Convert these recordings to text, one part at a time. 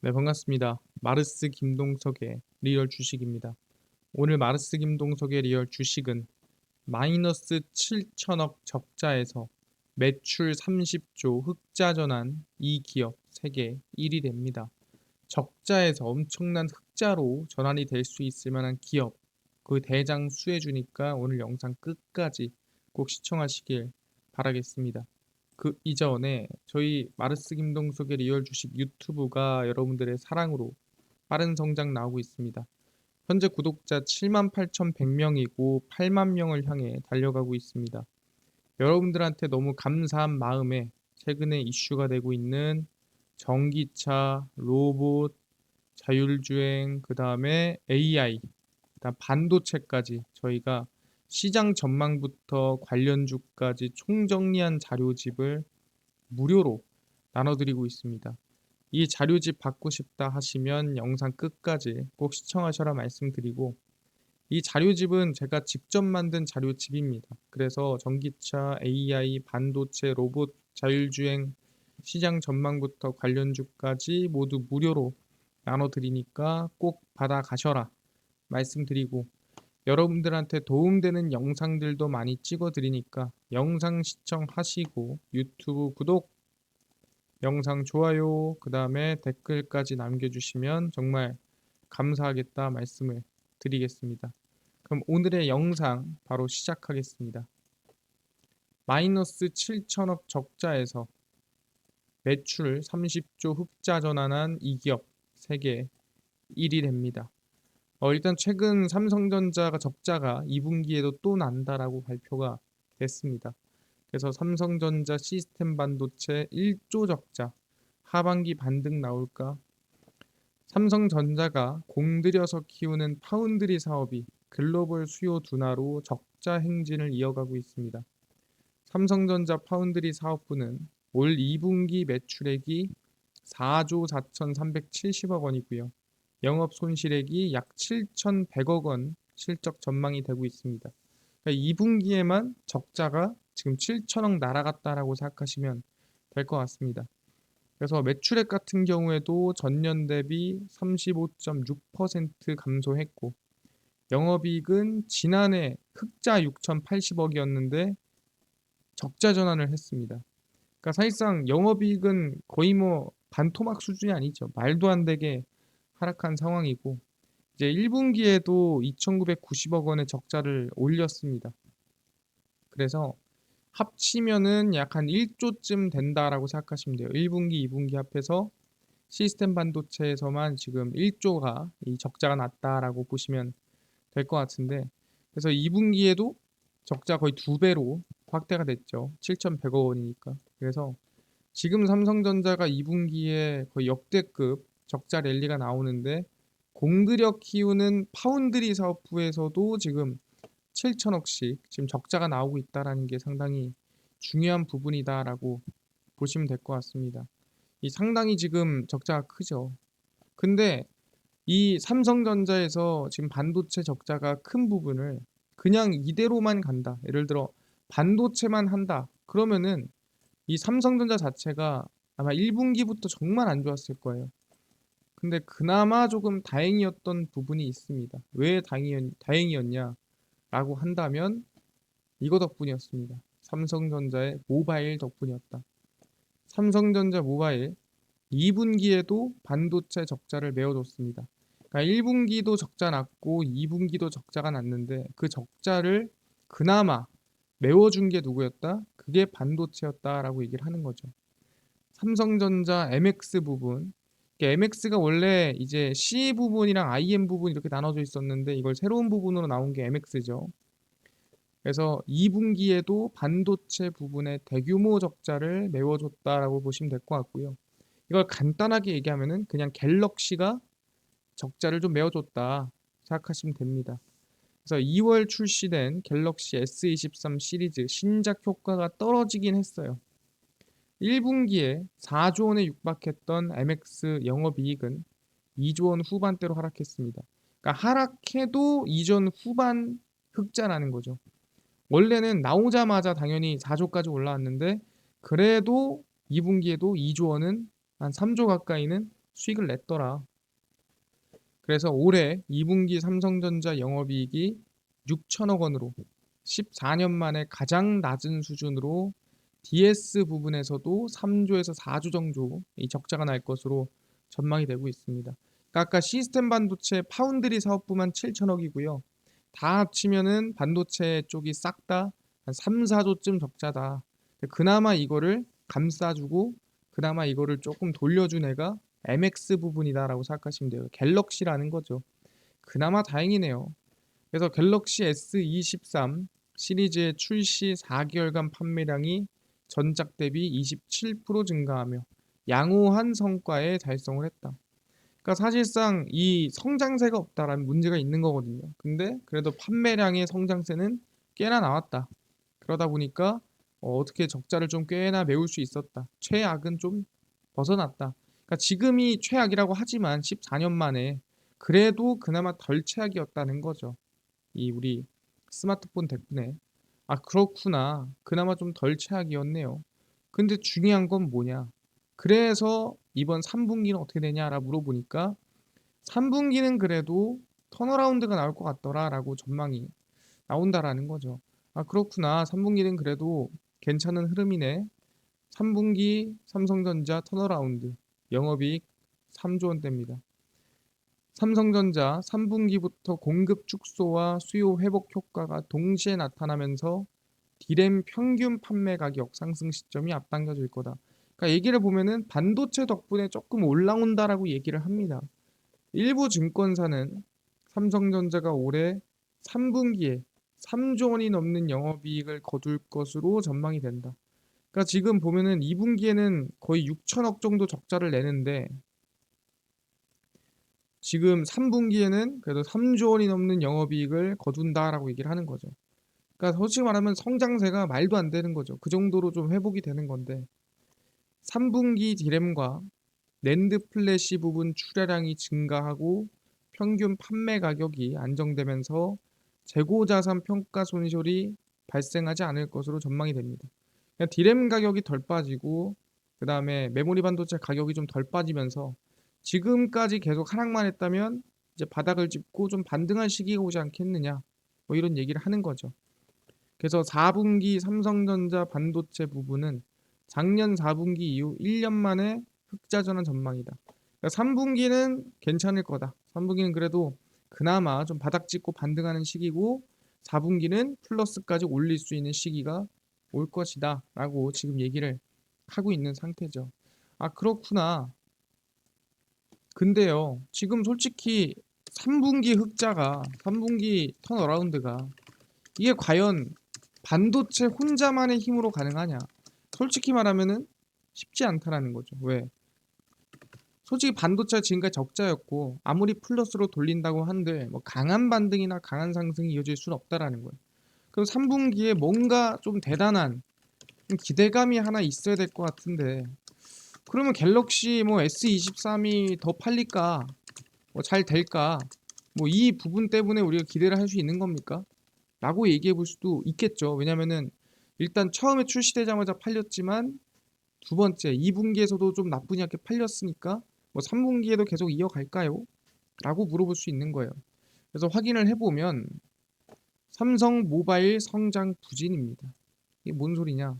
네, 반갑습니다. 마르스 김동석의 리얼 주식입니다. 오늘 마르스 김동석의 리얼 주식은 마이너스 7천억 적자에서 매출 30조 흑자 전환 이 기업 세계 1위 됩니다. 적자에서 엄청난 흑자로 전환이 될 수 있을 만한 기업, 그 대장 수혜주니까 오늘 영상 끝까지 꼭 시청하시길 바라겠습니다. 그 이전에 저희 마르스 김동석의 리얼 주식 유튜브가 여러분들의 사랑으로 빠른 성장 나오고 있습니다. 현재 구독자 78,100명이고 8만 명을 향해 달려가고 있습니다. 여러분들한테 너무 감사한 마음에 최근에 이슈가 되고 있는 전기차, 로봇, 자율주행, 그 다음에 AI, 그다음 반도체까지 저희가 시장 전망부터 관련주까지 총정리한 자료집을 무료로 나눠드리고 있습니다. 이 자료집 받고 싶다 하시면 영상 끝까지 꼭 시청하셔라 말씀드리고, 이 자료집은 제가 직접 만든 자료집입니다. 그래서 전기차, AI, 반도체, 로봇, 자율주행, 시장 전망부터 관련주까지 모두 무료로 나눠드리니까 꼭 받아가셔라 말씀드리고, 여러분들한테 도움되는 영상들도 많이 찍어드리니까 영상 시청하시고 유튜브 구독, 영상 좋아요, 그 다음에 댓글까지 남겨주시면 정말 감사하겠다 말씀을 드리겠습니다. 그럼 오늘의 영상 바로 시작하겠습니다. 마이너스 7천억 적자에서 매출 30조 흑자 전환한 이 기업 세계 1위 됩니다. 일단 최근 삼성전자가 적자가 2분기에도 또 난다라고 발표가 됐습니다. 그래서 삼성전자 시스템 반도체 1조 적자, 하반기 반등 나올까? 삼성전자가 공들여서 키우는 파운드리 사업이 글로벌 수요 둔화로 적자 행진을 이어가고 있습니다. 삼성전자 파운드리 사업부는 올 2분기 매출액이 4조 4,370억 원이고요. 영업 손실액이 약 7,100억 원 실적 전망이 되고 있습니다. 그러니까 2분기에만 적자가 지금 7천억 날아갔다라고 생각하시면 될 것 같습니다. 그래서 매출액 같은 경우에도 전년 대비 35.6% 감소했고, 영업이익은 지난해 흑자 6,080억이었는데 적자 전환을 했습니다. 그러니까 사실상 영업이익은 거의 뭐 반토막 수준이 아니죠. 말도 안 되게 하락한 상황이고, 이제 1분기에도 2,990억 원의 적자를 올렸습니다. 그래서 합치면은 약 한 1조쯤 된다라고 생각하시면 돼요. 1분기, 2분기 합해서 시스템 반도체에서만 지금 1조가 이 적자가 났다라고 보시면 될 것 같은데, 그래서 2분기에도 적자 거의 2배로 확대가 됐죠. 7,100억 원이니까. 그래서 지금 삼성전자가 2분기에 거의 역대급 적자 랠리가 나오는데, 공들여 키우는 파운드리 사업부에서도 지금 7천억씩 지금 적자가 나오고 있다라는 게 상당히 중요한 부분이다라고 보시면 될 것 같습니다. 이 상당히 지금 적자가 크죠. 근데 이 삼성전자에서 지금 반도체 적자가 큰 부분을 그냥 이대로만 간다. 예를 들어 반도체만 한다. 그러면은 이 삼성전자 자체가 아마 1분기부터 정말 안 좋았을 거예요. 근데 그나마 조금 다행이었던 부분이 있습니다. 왜 다행이었냐라고 한다면 이거 덕분이었습니다. 삼성전자의 모바일 덕분이었다. 삼성전자 모바일 2분기에도 반도체 적자를 메워줬습니다. 그러니까 1분기도 적자 났고 2분기도 적자가 났는데 그 적자를 그나마 메워준 게 누구였다? 그게 반도체였다라고 얘기를 하는 거죠. 삼성전자 MX 부분, MX가 원래 이제 C 부분이랑 IM 부분 이렇게 나눠져 있었는데 이걸 새로운 부분으로 나온 게 MX죠. 그래서 2분기에도 반도체 부분의 대규모 적자를 메워줬다라고 보시면 될 것 같고요. 이걸 간단하게 얘기하면은 그냥 갤럭시가 적자를 좀 메워줬다 생각하시면 됩니다. 그래서 2월 출시된 갤럭시 S23 시리즈 신작 효과가 떨어지긴 했어요. 1분기에 4조 원에 육박했던 MX 영업이익은 2조 원 후반대로 하락했습니다. 그러니까 하락해도 이전 후반 흑자라는 거죠. 원래는 나오자마자 당연히 4조까지 올라왔는데 그래도 2분기에도 2조 원은 한 3조 가까이는 수익을 냈더라. 그래서 올해 2분기 삼성전자 영업이익이 6천억 원으로 14년 만에 가장 낮은 수준으로 DS 부분에서도 3조에서 4조 정도 이 적자가 날 것으로 전망이 되고 있습니다. 그러니까 아까 시스템 반도체 파운드리 사업부만 7천억이고요. 다 합치면은 반도체 쪽이 싹 다 한 3, 4조쯤 적자다. 그나마 이거를 감싸주고 그나마 이거를 조금 돌려준 애가 MX 부분이다라고 생각하시면 돼요. 갤럭시라는 거죠. 그나마 다행이네요. 그래서 갤럭시 S23 시리즈의 출시 4개월간 판매량이 전작 대비 27% 증가하며 양호한 성과에 달성을 했다. 그러니까 사실상 이 성장세가 없다라는 문제가 있는 거거든요. 근데 그래도 판매량의 성장세는 꽤나 나왔다. 그러다 보니까 어떻게 적자를 좀 꽤나 메울 수 있었다. 최악은 좀 벗어났다. 그러니까 지금이 최악이라고 하지만 14년 만에 그래도 그나마 덜 최악이었다는 거죠. 이 우리 스마트폰 덕분에. 아, 그렇구나. 그나마 좀 덜 최악이었네요. 근데 중요한 건 뭐냐? 그래서 이번 3분기는 어떻게 되냐라 물어보니까 3분기는 그래도 턴어라운드가 나올 것 같더라라고 전망이 나온다라는 거죠. 아, 그렇구나. 3분기는 그래도 괜찮은 흐름이네. 3분기 삼성전자 턴어라운드 영업이익 3조 원대입니다. 삼성전자 3분기부터 공급 축소와 수요 회복 효과가 동시에 나타나면서 디램 평균 판매 가격 상승 시점이 앞당겨질 거다. 그러니까 얘기를 보면은 반도체 덕분에 조금 올라온다라고 얘기를 합니다. 일부 증권사는 삼성전자가 올해 3분기에 3조 원이 넘는 영업이익을 거둘 것으로 전망이 된다. 그러니까 지금 보면은 2분기에는 거의 6천억 정도 적자를 내는데 지금 3분기에는 그래도 3조 원이 넘는 영업이익을 거둔다라고 얘기를 하는 거죠. 그러니까 솔직히 말하면 성장세가 말도 안 되는 거죠. 그 정도로 좀 회복이 되는 건데 3분기 디램과 낸드 플래시 부분 출하량이 증가하고 평균 판매 가격이 안정되면서 재고자산 평가 손실이 발생하지 않을 것으로 전망이 됩니다. 그러니까 디램 가격이 덜 빠지고 그 다음에 메모리 반도체 가격이 좀 덜 빠지면서 지금까지 계속 하락만 했다면 이제 바닥을 짚고 좀 반등할 시기가 오지 않겠느냐 뭐 이런 얘기를 하는 거죠. 그래서 4분기 삼성전자 반도체 부분은 작년 4분기 이후 1년 만에 흑자 전환 전망이다. 그러니까 3분기는 괜찮을 거다. 3분기는 그래도 그나마 좀 바닥 찍고 반등하는 시기고 4분기는 플러스까지 올릴 수 있는 시기가 올 것이다 라고 지금 얘기를 하고 있는 상태죠. 아, 그렇구나. 근데요, 지금 솔직히 3분기 흑자가 3분기 턴어라운드가 이게 과연 반도체 혼자만의 힘으로 가능하냐? 솔직히 말하면은 쉽지 않다라는 거죠. 왜? 솔직히 반도체가 지금까지 적자였고 아무리 플러스로 돌린다고 한들 뭐 강한 반등이나 강한 상승이 이어질 수는 없다라는 거예요. 그럼 3분기에 뭔가 좀 대단한 기대감이 하나 있어야 될 것 같은데 그러면 갤럭시 뭐 S23이 더 팔릴까? 뭐 잘 될까? 뭐 이 부분 때문에 우리가 기대를 할 수 있는 겁니까? 라고 얘기해 볼 수도 있겠죠. 왜냐면은 일단 처음에 출시되자마자 팔렸지만 두 번째 2분기에서도 좀 나쁘지 않게 팔렸으니까 뭐 3분기에도 계속 이어갈까요? 라고 물어볼 수 있는 거예요. 그래서 확인을 해보면 삼성 모바일 성장 부진입니다. 이게 뭔 소리냐?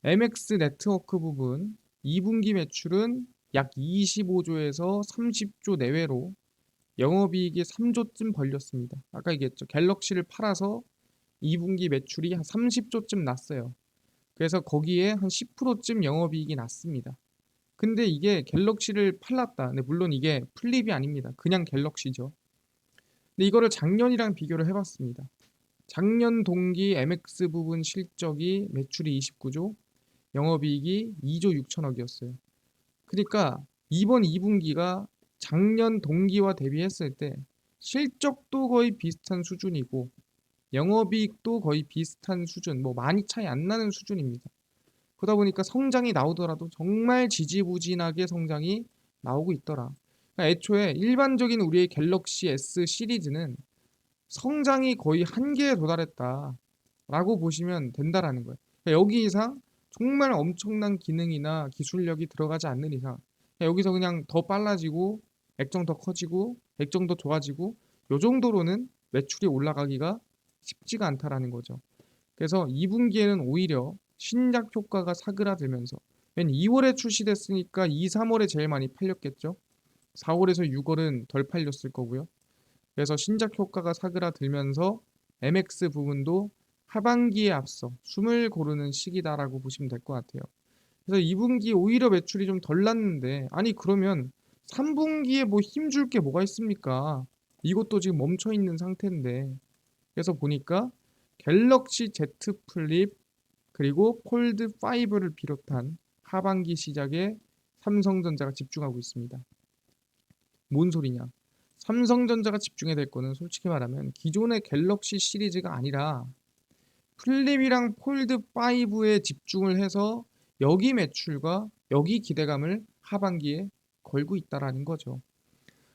MX 네트워크 부분 2분기 매출은 약 25조에서 30조 내외로 영업이익이 3조쯤 벌렸습니다. 아까 얘기했죠. 갤럭시를 팔아서 2분기 매출이 한 30조쯤 났어요. 그래서 거기에 한 10%쯤 영업이익이 났습니다. 근데 이게 갤럭시를 팔았다. 근데 물론 이게 플립이 아닙니다. 그냥 갤럭시죠. 근데 이거를 작년이랑 비교를 해봤습니다. 작년 동기 MX 부분 실적이 매출이 29조, 영업이익이 2조 6천억이었어요. 그러니까 이번 2분기가 작년 동기와 대비했을 때 실적도 거의 비슷한 수준이고 영업이익도 거의 비슷한 수준, 뭐 많이 차이 안 나는 수준입니다. 그러다 보니까 성장이 나오더라도 정말 지지부진하게 성장이 나오고 있더라. 그러니까 애초에 일반적인 우리의 갤럭시 S 시리즈는 성장이 거의 한계에 도달했다라고 보시면 된다라는 거예요. 그러니까 여기 이상 정말 엄청난 기능이나 기술력이 들어가지 않는 이상 여기서 그냥 더 빨라지고 액정 더 커지고 액정 더 좋아지고 요 정도로는 매출이 올라가기가 쉽지가 않다라는 거죠. 그래서 2분기에는 오히려 신작 효과가 사그라들면서, 맨 2월에 출시됐으니까 2, 3월에 제일 많이 팔렸겠죠. 4월에서 6월은 덜 팔렸을 거고요. 그래서 신작 효과가 사그라들면서 MX 부분도 하반기에 앞서 숨을 고르는 시기다라고 보시면 될 것 같아요. 그래서 2분기 오히려 매출이 좀 덜 났는데, 아니 그러면 3분기에 뭐 힘줄 게 뭐가 있습니까? 이것도 지금 멈춰 있는 상태인데. 그래서 보니까 갤럭시 Z 플립 그리고 폴드 5를 비롯한 하반기 시작에 삼성전자가 집중하고 있습니다. 뭔 소리냐? 삼성전자가 집중해야 될 거는 솔직히 말하면 기존의 갤럭시 시리즈가 아니라 플립이랑 폴드 5에 집중을 해서 여기 매출과 여기 기대감을 하반기에 걸고 있다라는 거죠.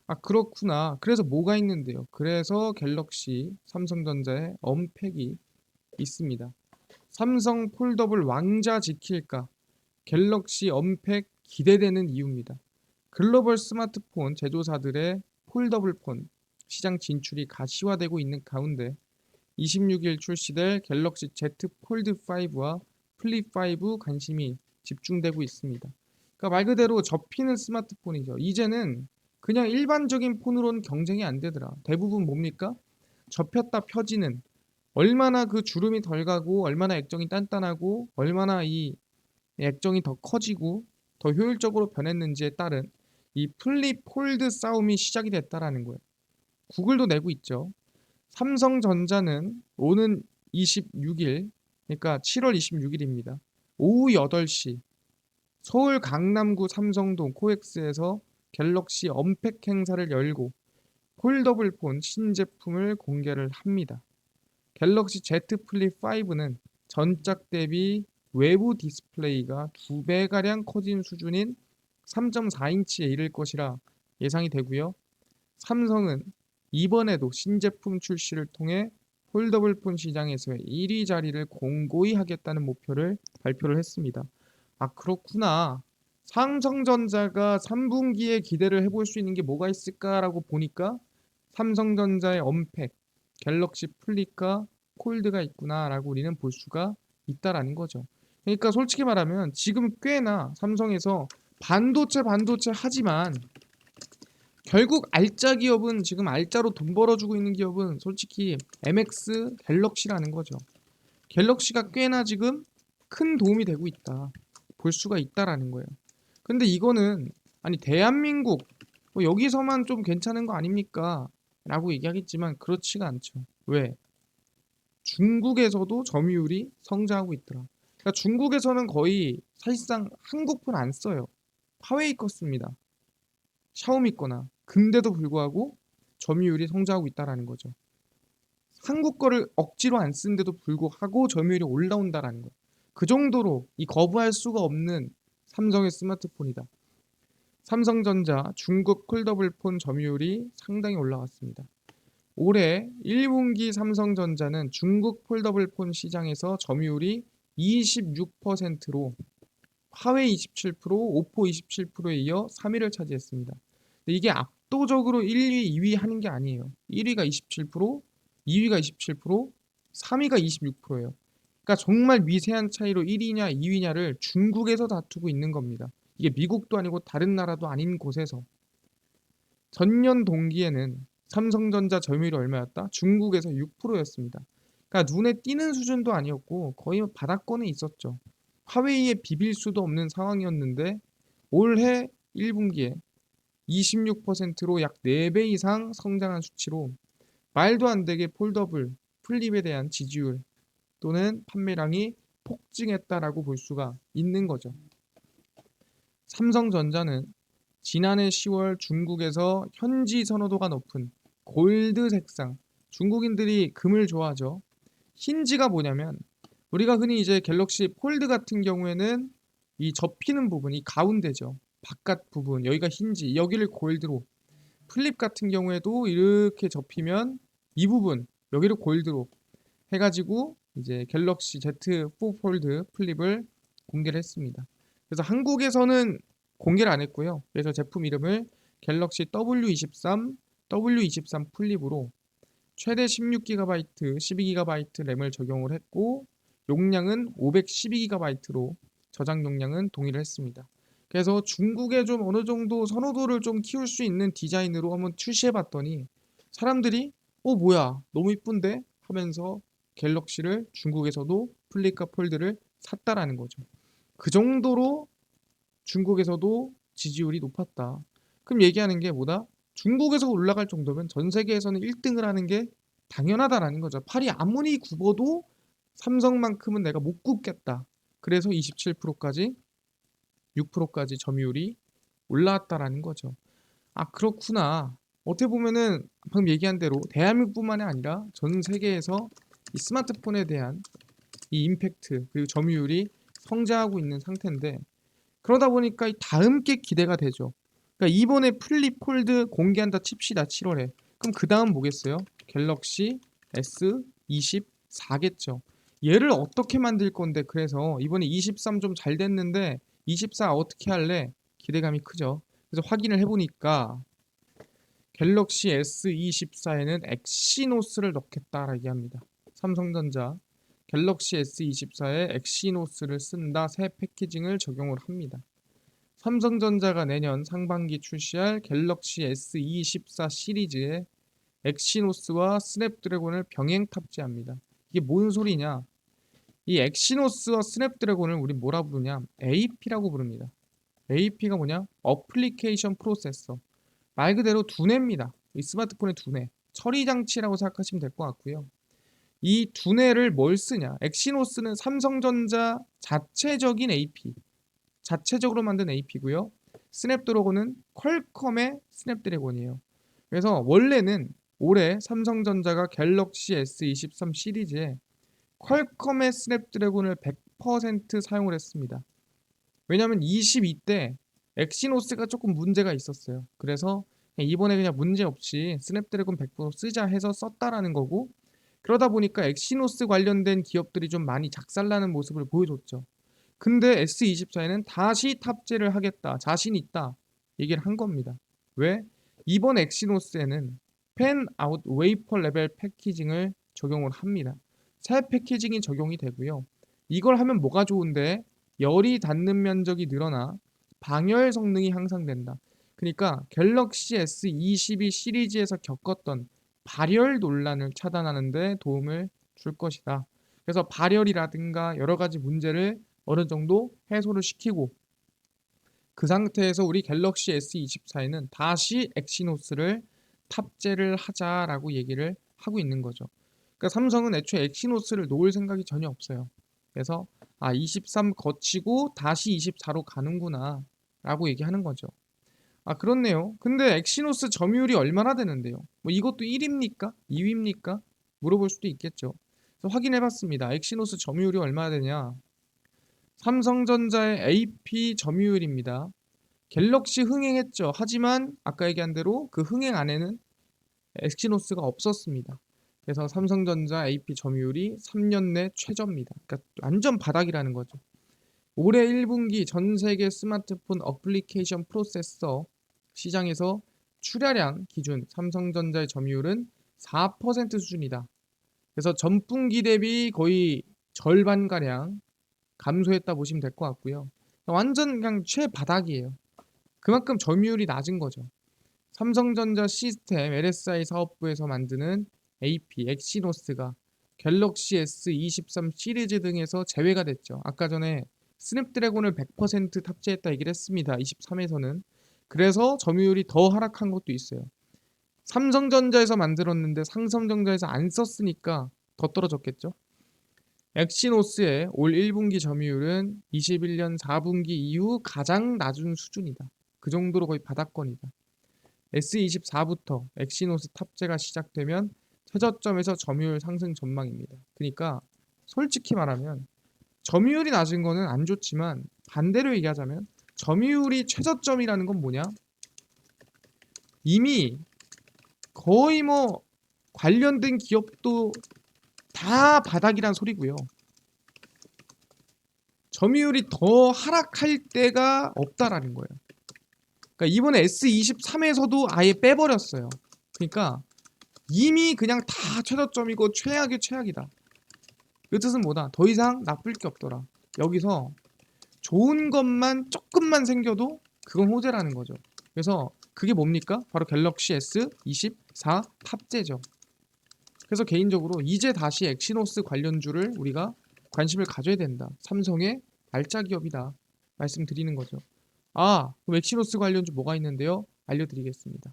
아, 그렇구나. 그래서 뭐가 있는데요? 그래서 갤럭시 삼성전자의 언팩이 있습니다. 삼성 폴더블 왕자 지킬까? 갤럭시 언팩 기대되는 이유입니다. 글로벌 스마트폰 제조사들의 폴더블 폰 시장 진출이 가시화되고 있는 가운데 26일 출시될 갤럭시 Z 폴드 5와 플립 5 관심이 집중되고 있습니다. 그러니까 말 그대로 접히는 스마트폰이죠. 이제는 그냥 일반적인 폰으로는 경쟁이 안 되더라. 대부분 뭡니까? 접혔다 펴지는, 얼마나 그 주름이 덜 가고 얼마나 액정이 단단하고 얼마나 이 액정이 더 커지고 더 효율적으로 변했는지에 따른 이 플립 폴드 싸움이 시작이 됐다라는 거예요. 구글도 내고 있죠. 삼성전자는 오는 26일, 그러니까 7월 26일입니다. 오후 8시 서울 강남구 삼성동 코엑스에서 갤럭시 언팩 행사를 열고 폴더블 폰 신제품을 공개를 합니다. 갤럭시 Z 플립 5는 전작 대비 외부 디스플레이가 2배가량 커진 수준인 3.4인치에 이를 것이라 예상이 되고요. 삼성은 이번에도 신제품 출시를 통해 폴더블 폰 시장에서의 1위 자리를 공고히 하겠다는 목표를 발표를 했습니다. 아, 그렇구나. 삼성전자가 3분기에 기대를 해볼 수 있는 게 뭐가 있을까라고 보니까 삼성전자의 언팩, 갤럭시 플립과 폴드가 있구나라고 우리는 볼 수가 있다라는 거죠. 그러니까 솔직히 말하면 지금 꽤나 삼성에서 반도체 하지만 결국 알짜 기업은, 지금 알짜로 돈 벌어주고 있는 기업은 솔직히 MX 갤럭시라는 거죠. 갤럭시가 꽤나 지금 큰 도움이 되고 있다, 볼 수가 있다라는 거예요. 근데 이거는 아니 대한민국 뭐 여기서만 좀 괜찮은 거 아닙니까? 라고 얘기하겠지만 그렇지가 않죠. 왜? 중국에서도 점유율이 성장하고 있더라. 그러니까 중국에서는 거의 사실상 한국폰 안 써요. 화웨이 거 씁니다. 샤오미 거나. 근데도 불구하고 점유율이 성장하고 있다라는 거죠. 한국 거를 억지로 안 쓰는데도 불구하고 점유율이 올라온다라는 거. 그 정도로 이 거부할 수가 없는 삼성의 스마트폰이다. 삼성전자 중국 폴더블 폰 점유율이 상당히 올라갔습니다. 올해 1분기 삼성전자는 중국 폴더블 폰 시장에서 점유율이 26%로 화웨이 27%, 오포 27%에 이어 3위를 차지했습니다. 근데 이게 압도적으로 1위, 2위 하는 게 아니에요. 1위가 27%, 2위가 27%, 3위가 26%예요. 그러니까 정말 미세한 차이로 1위냐 2위냐를 중국에서 다투고 있는 겁니다. 이게 미국도 아니고 다른 나라도 아닌 곳에서. 전년 동기에는 삼성전자 점유율이 얼마였다? 중국에서 6%였습니다. 그러니까 눈에 띄는 수준도 아니었고 거의 바닥권에 있었죠. 화웨이에 비빌 수도 없는 상황이었는데 올해 1분기에 26%로 약 4배 이상 성장한 수치로 말도 안 되게 폴더블, 플립에 대한 지지율 또는 판매량이 폭증했다라고 볼 수가 있는 거죠. 삼성전자는 지난해 10월 중국에서 현지 선호도가 높은 골드 색상, 중국인들이 금을 좋아하죠. 흰지가 뭐냐면 우리가 흔히 이제 갤럭시 폴드 같은 경우에는 이 접히는 부분, 이 가운데죠. 바깥 부분, 여기가 흰지, 여기를 골드로. 플립 같은 경우에도 이렇게 접히면 이 부분, 여기를 골드로 해가지고 이제 갤럭시 Z4 폴드 플립을 공개를 했습니다. 그래서 한국에서는 공개를 안 했고요. 그래서 제품 이름을 갤럭시 W23 플립으로 최대 16GB, 12GB 램을 적용을 했고 용량은 512GB로 저장 용량은 동일을 했습니다. 그래서 중국에 좀 어느 정도 선호도를 좀 키울 수 있는 디자인으로 한번 출시해 봤더니 사람들이 뭐야 너무 이쁜데 하면서 갤럭시를 중국에서도 플립과 폴드를 샀다라는 거죠. 그 정도로 중국에서도 지지율이 높았다. 그럼 얘기하는 게 뭐다? 중국에서 올라갈 정도면 전 세계에서는 1등을 하는 게 당연하다라는 거죠. 팔이 아무리 굽어도 삼성만큼은 내가 못 굽겠다. 그래서 27%까지 6%까지 점유율이 올라왔다라는 거죠. 아, 그렇구나. 어떻게 보면은 방금 얘기한 대로 대한민국뿐만이 아니라 전 세계에서 이 스마트폰에 대한 이 임팩트 그리고 점유율이 성장하고 있는 상태인데 그러다 보니까 이 다음 게 기대가 되죠. 그러니까 이번에 플립 폴드 공개한다 칩시다 7월에. 그럼 그 다음 뭐겠어요? 갤럭시 S24겠죠. 얘를 어떻게 만들 건데 그래서 이번에 23 좀 잘 됐는데 24 어떻게 할래? 기대감이 크죠. 그래서 확인을 해보니까 갤럭시 S24에는 엑시노스를 넣겠다라고 얘기합니다. 삼성전자 갤럭시 S24에 엑시노스를 쓴다 새 패키징을 적용을 합니다. 삼성전자가 내년 상반기 출시할 갤럭시 S24 시리즈에 엑시노스와 스냅드래곤을 병행 탑재합니다. 이게 뭔 소리냐? 이 엑시노스와 스냅드래곤을 우리 뭐라 부르냐? AP라고 부릅니다. AP가 뭐냐? 어플리케이션 프로세서. 말 그대로 두뇌입니다. 이 스마트폰의 두뇌. 처리 장치라고 생각하시면 될 것 같고요. 이 두뇌를 뭘 쓰냐? 엑시노스는 삼성전자 자체적인 AP, 자체적으로 만든 AP고요. 스냅드래곤은 퀄컴의 스냅드래곤이에요. 그래서 원래는 올해 삼성전자가 갤럭시 S23 시리즈에 퀄컴의 스냅드래곤을 100% 사용을 했습니다. 왜냐하면 22때 엑시노스가 조금 문제가 있었어요. 그래서 이번에 그냥 문제 없이 스냅드래곤 100% 쓰자 해서 썼다라는 거고 그러다 보니까 엑시노스 관련된 기업들이 좀 많이 작살나는 모습을 보여줬죠. 근데 S24에는 다시 탑재를 하겠다. 자신 있다. 얘기를 한 겁니다. 왜? 이번 엑시노스에는 팬아웃 웨이퍼 레벨 패키징을 적용을 합니다. 새 패키징이 적용이 되고요. 이걸 하면 뭐가 좋은데 열이 닿는 면적이 늘어나 방열 성능이 향상된다. 그러니까 갤럭시 S22 시리즈에서 겪었던 발열 논란을 차단하는 데 도움을 줄 것이다. 그래서 발열이라든가 여러 가지 문제를 어느 정도 해소를 시키고 그 상태에서 우리 갤럭시 S24에는 다시 엑시노스를 탑재를 하자라고 얘기를 하고 있는 거죠. 그러니까 삼성은 애초에 엑시노스를 놓을 생각이 전혀 없어요. 그래서 23 거치고 다시 24로 가는구나 라고 얘기하는 거죠. 그렇네요. 근데 엑시노스 점유율이 얼마나 되는데요? 뭐 이것도 1위입니까? 2위입니까? 물어볼 수도 있겠죠. 그래서 확인해 봤습니다. 엑시노스 점유율이 얼마나 되냐? 삼성전자의 AP 점유율입니다. 갤럭시 흥행했죠. 하지만 아까 얘기한 대로 그 흥행 안에는 엑시노스가 없었습니다. 그래서 삼성전자 AP 점유율이 3년 내 최저입니다. 그러니까 완전 바닥이라는 거죠. 올해 1분기 전 세계 스마트폰 어플리케이션 프로세서 시장에서 출하량 기준 삼성전자의 점유율은 4% 수준이다. 그래서 전분기 대비 거의 절반가량 감소했다 보시면 될 것 같고요. 완전 그냥 최바닥이에요. 그만큼 점유율이 낮은 거죠. 삼성전자 시스템 LSI 사업부에서 만드는 AP 엑시노스가 갤럭시 S23 시리즈 등에서 제외가 됐죠. 아까 전에 스냅드래곤을 100% 탑재했다 얘기를 했습니다. 23에서는. 그래서 점유율이 더 하락한 것도 있어요. 삼성전자에서 만들었는데 삼성전자에서 안 썼으니까 더 떨어졌겠죠. 엑시노스의 올 1분기 점유율은 21년 4분기 이후 가장 낮은 수준이다. 그 정도로 거의 바닥권이다. S24부터 엑시노스 탑재가 시작되면 최저점에서 점유율 상승 전망입니다. 그러니까 솔직히 말하면 점유율이 낮은 거는 안 좋지만 반대로 얘기하자면 점유율이 최저점이라는 건 뭐냐? 이미 거의 뭐 관련된 기업도 다 바닥이란 소리고요. 점유율이 더 하락할 때가 없다라는 거예요. 그러니까 이번에 S23에서도 아예 빼버렸어요. 그러니까 이미 그냥 다 최저점이고 최악의 최악이다. 그 뜻은 뭐다? 더 이상 나쁠 게 없더라. 여기서 좋은 것만 조금만 생겨도 그건 호재라는 거죠. 그래서 그게 뭡니까? 바로 갤럭시 S24 탑재죠. 그래서 개인적으로 이제 다시 엑시노스 관련주를 우리가 관심을 가져야 된다. 삼성의 알짜 기업이다. 말씀드리는 거죠. 그럼 엑시노스 관련주 뭐가 있는데요? 알려드리겠습니다.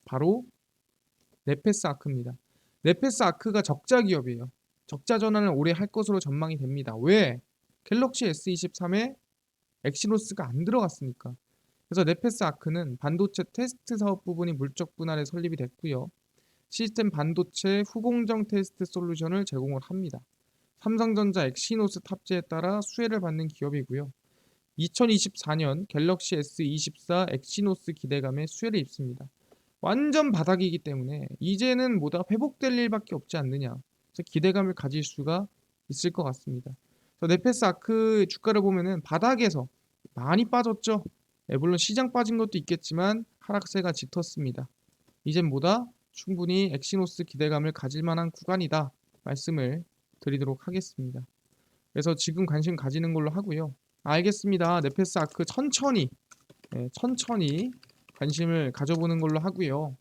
바로 네페스 아크입니다. 네페스 아크가 적자 기업이에요. 적자 전환을 올해 할 것으로 전망이 됩니다. 왜? 갤럭시 S23에 엑시노스가 안 들어갔으니까. 그래서 네페스 아크는 반도체 테스트 사업 부분이 물적 분할에 설립이 됐고요. 시스템 반도체 후공정 테스트 솔루션을 제공을 합니다. 삼성전자 엑시노스 탑재에 따라 수혜를 받는 기업이고요. 2024년 갤럭시 S24 엑시노스 기대감에 수혜를 입습니다. 완전 바닥이기 때문에 이제는 뭐다 회복될 일밖에 없지 않느냐. 그래서 기대감을 가질 수가 있을 것 같습니다. 네페스 아크 주가를 보면은 바닥에서 많이 빠졌죠. 물론 시장 빠진 것도 있겠지만 하락세가 짙었습니다. 이젠 뭐다 충분히 엑시노스 기대감을 가질 만한 구간이다 말씀을 드리도록 하겠습니다. 그래서 지금 관심 가지는 걸로 하고요. 알겠습니다. 네페스 아크 천천히 관심을 가져보는 걸로 하고요.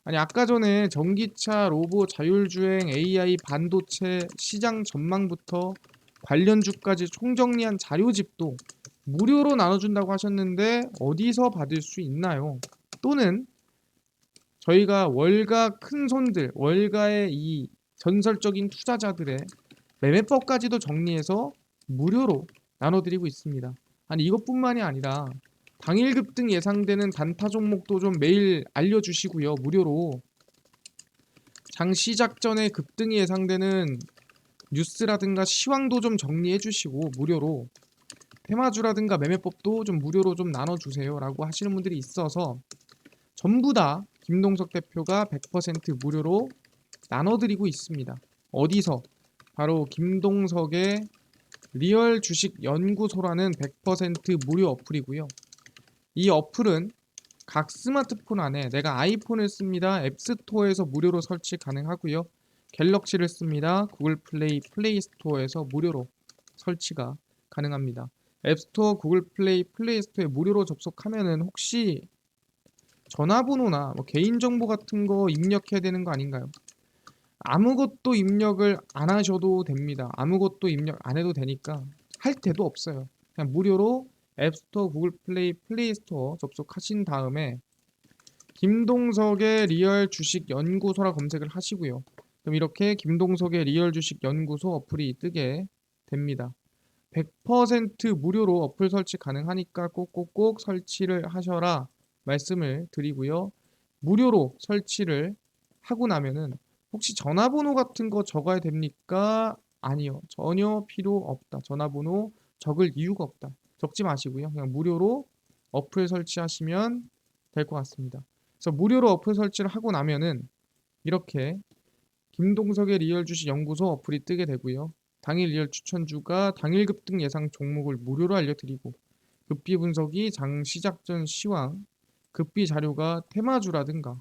아니 아까 전에 전기차, 로봇, 자율주행, AI, 반도체 시장 전망부터 관련주까지 총정리한 자료집도 무료로 나눠준다고 하셨는데 어디서 받을 수 있나요? 또는 저희가 월가 큰 손들, 월가의 이 전설적인 투자자들의 매매법까지도 정리해서 무료로 나눠드리고 있습니다. 아니 이것뿐만이 아니라 당일 급등 예상되는 단타 종목도 좀 매일 알려주시고요. 무료로 장 시작 전에 급등이 예상되는 뉴스라든가 시황도 좀 정리해 주시고 무료로 테마주라든가 매매법도 좀 무료로 좀 나눠주세요 라고 하시는 분들이 있어서 전부 다 김동석 대표가 100% 무료로 나눠드리고 있습니다. 어디서? 바로 김동석의 리얼 주식 연구소라는 100% 무료 어플이고요. 이 어플은 각 스마트폰 안에 내가 아이폰을 씁니다. 앱스토어에서 무료로 설치 가능하고요. 갤럭시를 씁니다. 구글 플레이, 플레이 스토어에서 무료로 설치가 가능합니다. 앱스토어, 구글 플레이, 플레이 스토어에 무료로 접속하면은 혹시 전화번호나 뭐 개인정보 같은 거 입력해야 되는 거 아닌가요? 아무것도 입력을 안 하셔도 됩니다. 아무것도 입력 안 해도 되니까 할 데도 없어요. 그냥 무료로 앱스토어, 구글 플레이, 플레이 스토어 접속하신 다음에 김동석의 리얼 주식 연구소라 검색을 하시고요. 그럼 이렇게 김동석의 리얼 주식 연구소 어플이 뜨게 됩니다. 100% 무료로 어플 설치 가능하니까 꼭꼭꼭 설치를 하셔라 말씀을 드리고요. 무료로 설치를 하고 나면은 혹시 전화번호 같은 거 적어야 됩니까? 아니요. 전혀 필요 없다. 전화번호 적을 이유가 없다. 적지 마시고요. 그냥 무료로 어플 설치하시면 될 것 같습니다. 그래서 무료로 어플 설치를 하고 나면은 이렇게 김동석의 리얼 주식 연구소 어플이 뜨게 되고요. 당일 리얼 추천주가 당일 급등 예상 종목을 무료로 알려드리고 급비 분석이 장 시작 전 시황, 급비 자료가 테마주라든가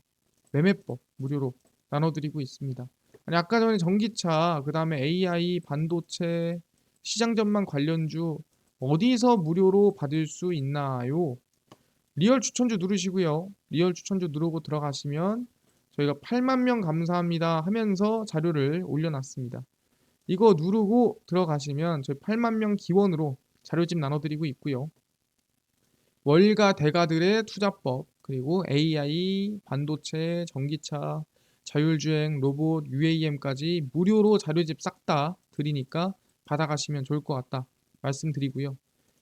매매법 무료로 나눠드리고 있습니다. 아니 아까 전에 전기차, 그 다음에 AI, 반도체, 시장 전망 관련주 어디서 무료로 받을 수 있나요? 리얼 추천주 누르시고요. 리얼 추천주 누르고 들어가시면 저희가 8만 명 감사합니다 하면서 자료를 올려놨습니다. 이거 누르고 들어가시면 저희 8만 명 기원으로 자료집 나눠드리고 있고요. 월가 대가들의 투자법, 그리고 AI, 반도체, 전기차, 자율주행, 로봇, UAM까지 무료로 자료집 싹 다 드리니까 받아가시면 좋을 것 같다 말씀드리고요.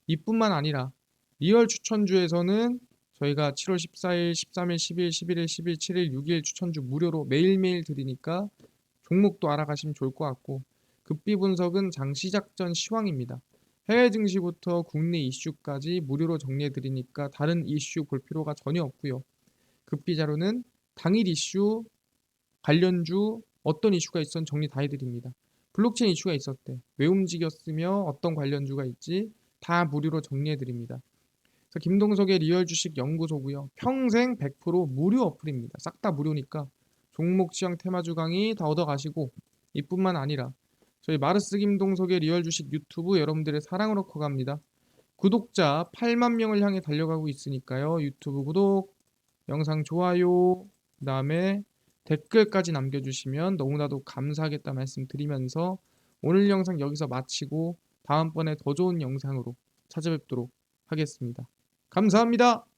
이뿐만 아니라 리얼 추천주에서는 저희가 7월 14일, 13일, 10일, 11일, 10일, 7일, 6일 추천주 무료로 매일매일 드리니까 종목도 알아가시면 좋을 것 같고 급비 분석은 장 시작 전 시황입니다. 해외 증시부터 국내 이슈까지 무료로 정리해 드리니까 다른 이슈 볼 필요가 전혀 없고요. 급비 자료는 당일 이슈, 관련주 어떤 이슈가 있었는 정리 다 해드립니다. 블록체인 이슈가 있었대. 왜 움직였으며 어떤 관련주가 있지 다 무료로 정리해 드립니다. 그래서 김동석의 리얼 주식 연구소고요. 평생 100% 무료 어플입니다. 싹 다 무료니까 종목 취향 테마주 강의 다 얻어가시고 이뿐만 아니라 저희 마르스 김동석의 리얼 주식 유튜브 여러분들의 사랑으로 커갑니다. 구독자 8만 명을 향해 달려가고 있으니까요. 유튜브 구독, 영상 좋아요, 그다음에 댓글까지 남겨주시면 너무나도 감사하겠다 말씀드리면서 오늘 영상 여기서 마치고 다음번에 더 좋은 영상으로 찾아뵙도록 하겠습니다. 감사합니다.